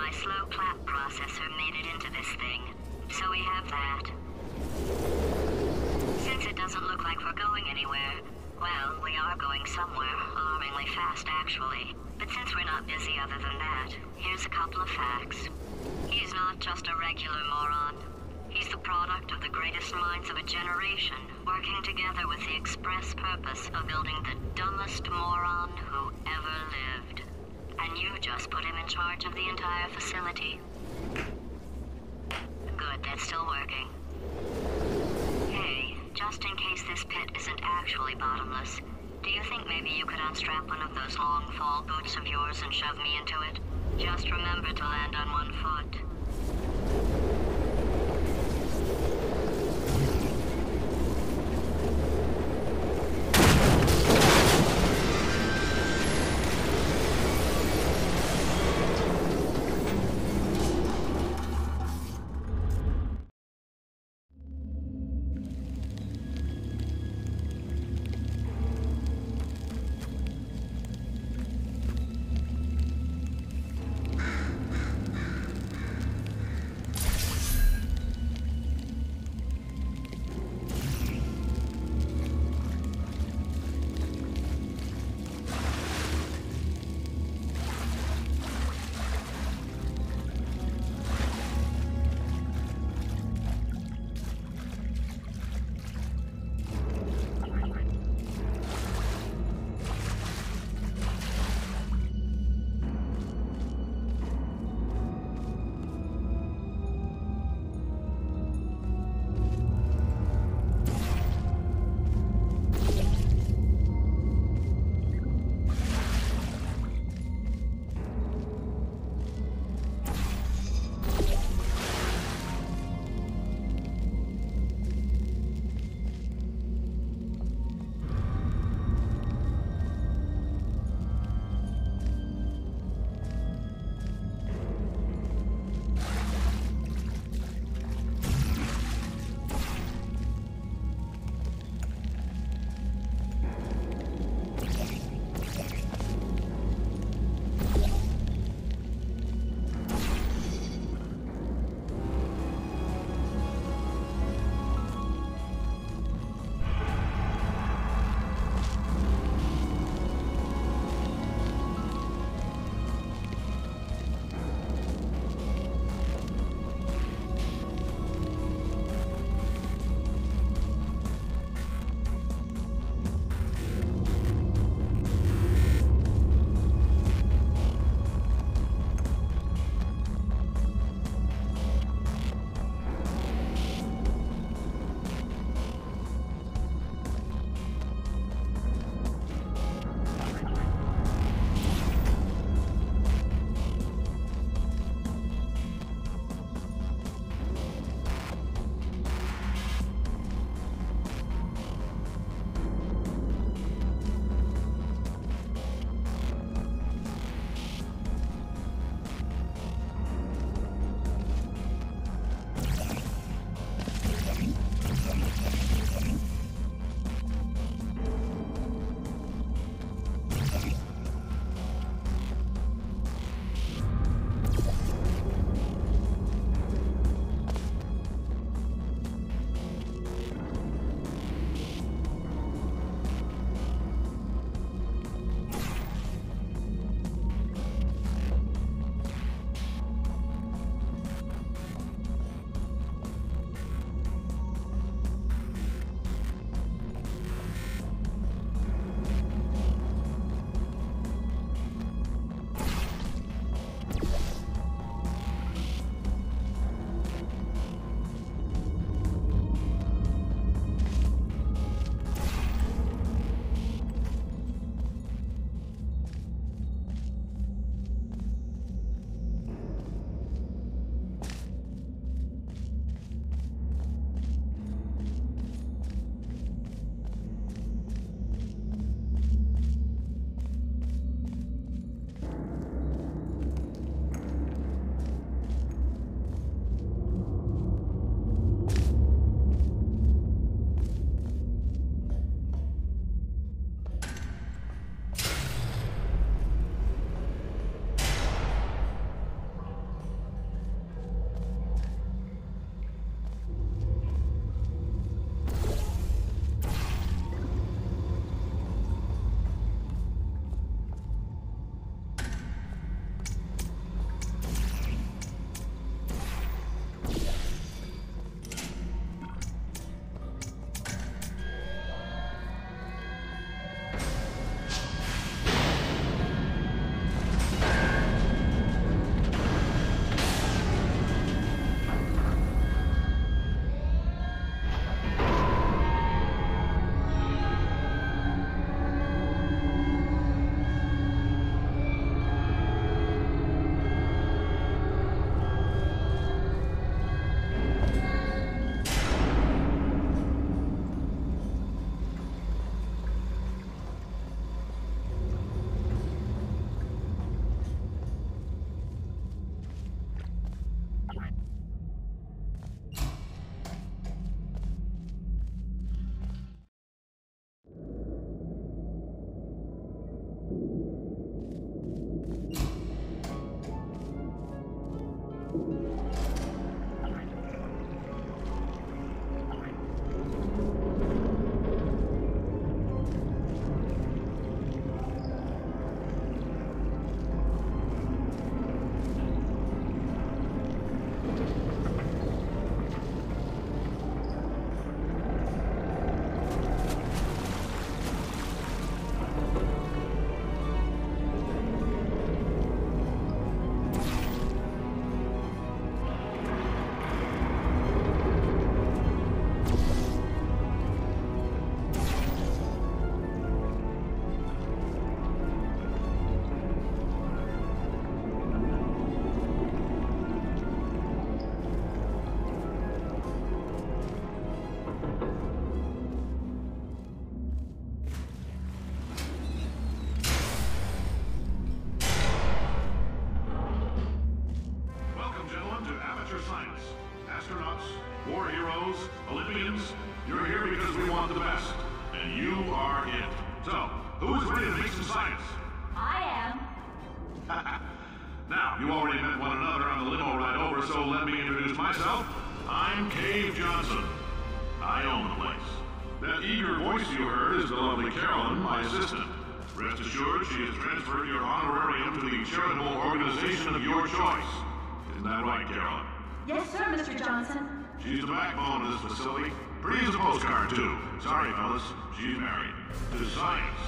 my slow clap processor made it into this thing. So we have that. Since it doesn't look like we're going anywhere, well, we are going somewhere, alarmingly fast actually. But since we're not busy other than that, here's a couple of facts. He's not just a regular moron. He's the product of the greatest minds of a generation, working together with the express purpose of building the dumbest moron who ever lived. And you just put him in charge of the entire facility. Good, that's still working. Hey, just in case this pit isn't actually bottomless, do you think maybe you could unstrap one of those long fall boots of yours and shove me into it? Just remember to land on one foot. science. Astronauts, war heroes, Olympians, you're here because we want the best. And you are it. So, who is ready to make some science? I am. Now, you already met one another on the limo ride over, so let me introduce myself. I'm Cave Johnson. I own the place. That eager voice you heard is the lovely Carolyn, my assistant. Rest assured, she has transferred your honorarium to the charitable organization of your choice. Isn't that right, Carolyn? Yes, sir, Mr. Johnson. She's the backbone of this facility. Pretty as a postcard, too. Sorry, fellas. She's married. To science.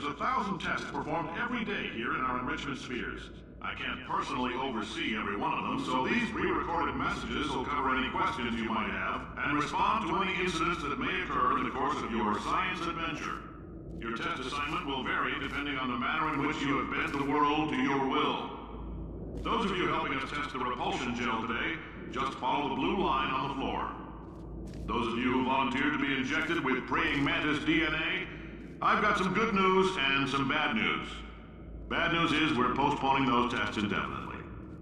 There's 1,000 tests performed every day here in our enrichment spheres. I can't personally oversee every one of them, so these pre-recorded messages will cover any questions you might have and respond to any incidents that may occur in the course of your science adventure. Your test assignment will vary depending on the manner in which you have bent the world to your will. Those of you helping us test the repulsion gel today, just follow the blue line on the floor. Those of you who volunteered to be injected with praying mantis DNA, I've got some good news and some bad news. Bad news is we're postponing those tests indefinitely.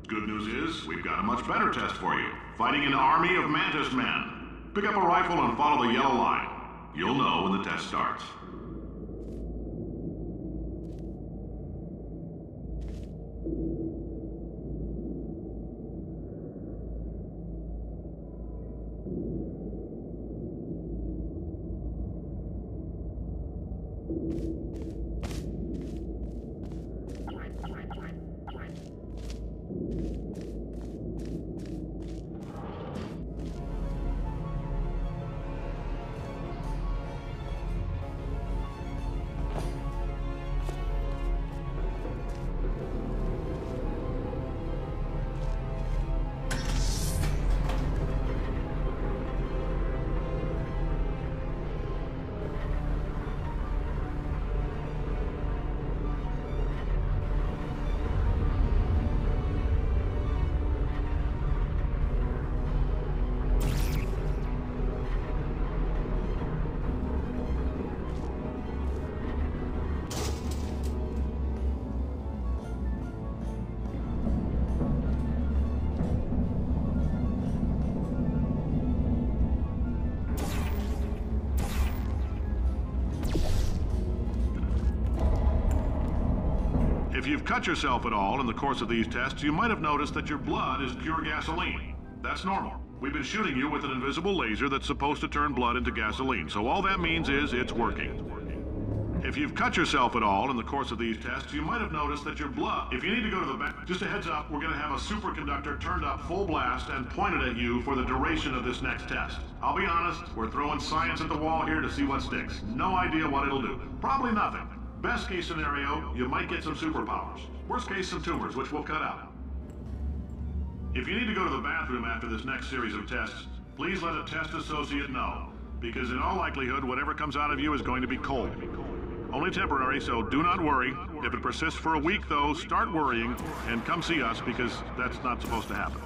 Good news is we've got a much better test for you. Fighting an army of mantis men. Pick up a rifle and follow the yellow line. You'll know when the test starts. If you've cut yourself at all in the course of these tests, you might have noticed that your blood is pure gasoline. That's normal. We've been shooting you with an invisible laser that's supposed to turn blood into gasoline, so all that means is it's working. If you've cut yourself at all in the course of these tests, you might have noticed that your blood... If you need to go to the back, just a heads up, we're going to have a superconductor turned up full blast and pointed at you for the duration of this next test. I'll be honest, we're throwing science at the wall here to see what sticks. No idea what it'll do. Probably nothing. Best case scenario, you might get some superpowers. Worst case, some tumors, which we'll cut out. If you need to go to the bathroom after this next series of tests, please let a test associate know, because in all likelihood, whatever comes out of you is going to be cold. Only temporary, so do not worry. If it persists for a week, though, start worrying and come see us, because that's not supposed to happen.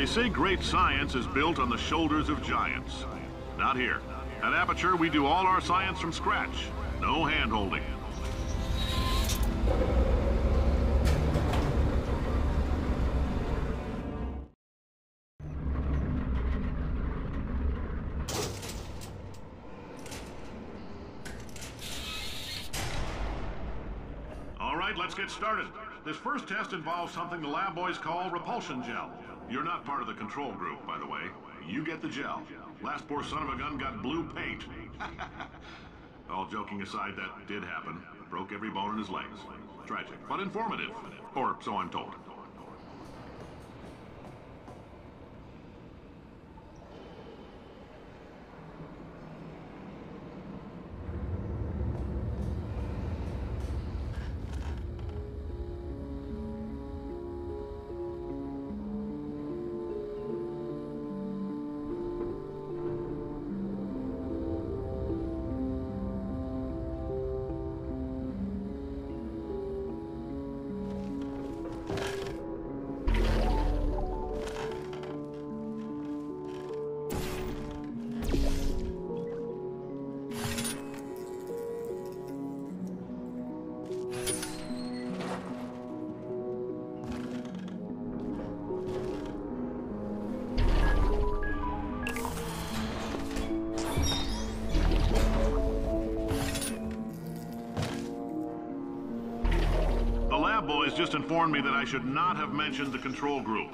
They say great science is built on the shoulders of giants. Not here. At Aperture, we do all our science from scratch. No hand-holding. All right, let's get started. This first test involves something the lab boys call repulsion gel. You're not part of the control group, by the way. You get the gel. Last poor son of a gun got blue paint. All joking aside, that did happen. Broke every bone in his legs. Tragic, but informative. Or so I'm told. lab boys just informed me that I should not have mentioned the control group.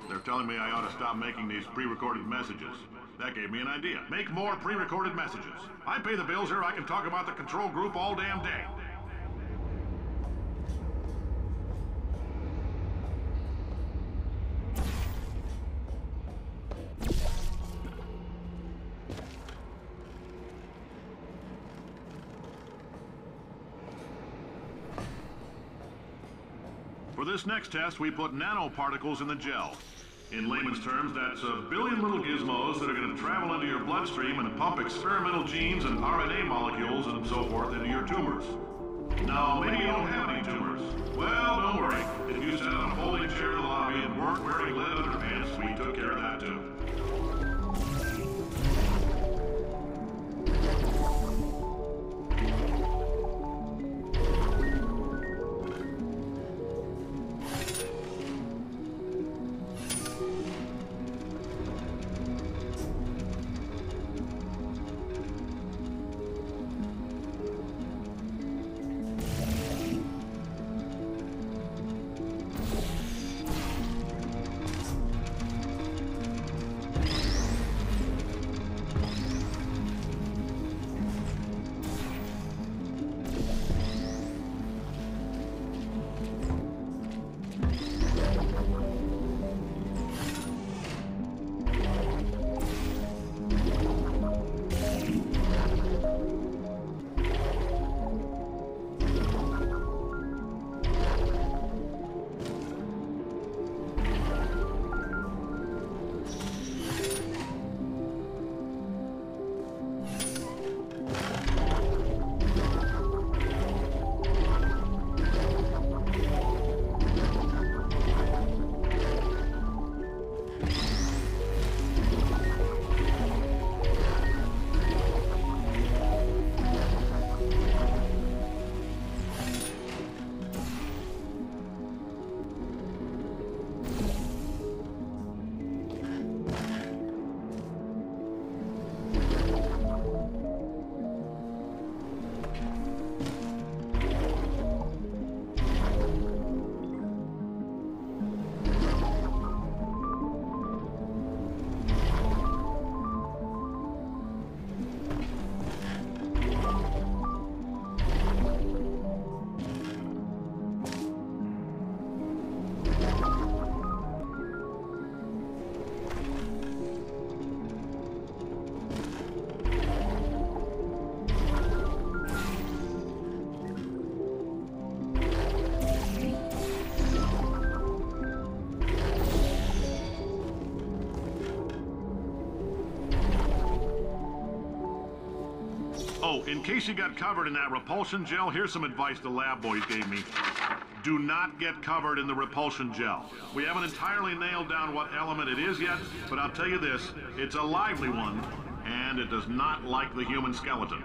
They're telling me I ought to stop making these pre-recorded messages. That gave me an idea. Make more pre-recorded messages. I pay the bills here, I can talk about the control group all damn day. For this next test, we put nanoparticles in the gel. In layman's terms, that's a billion little gizmos that are going to travel into your bloodstream and pump experimental genes and RNA molecules and so forth into your tumors. Now, maybe you don't have any tumors. Well, don't worry. If you sat on a folding chair in the lobby and weren't wearing lead underpants, we took care of that too. Oh, in case you got covered in that repulsion gel, here's some advice the lab boys gave me. Do not get covered in the repulsion gel. We haven't entirely nailed down what element it is yet, but I'll tell you this, it's a lively one, and it does not like the human skeleton.